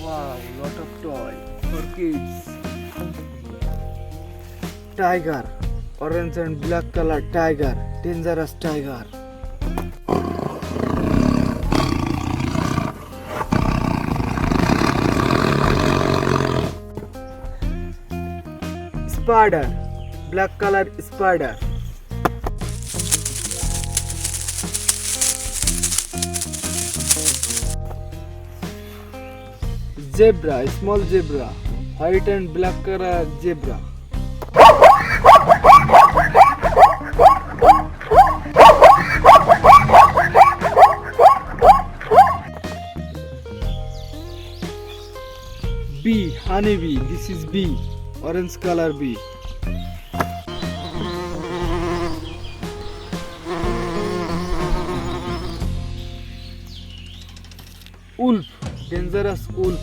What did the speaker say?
Wow, lot of toy for kids. Tiger, orange and black color tiger, dangerous tiger. Spider, black color spider. Zebra, small zebra, white and black color zebra. Bee, honey bee, this is bee, orange color bee. Wolf, dangerous wolf.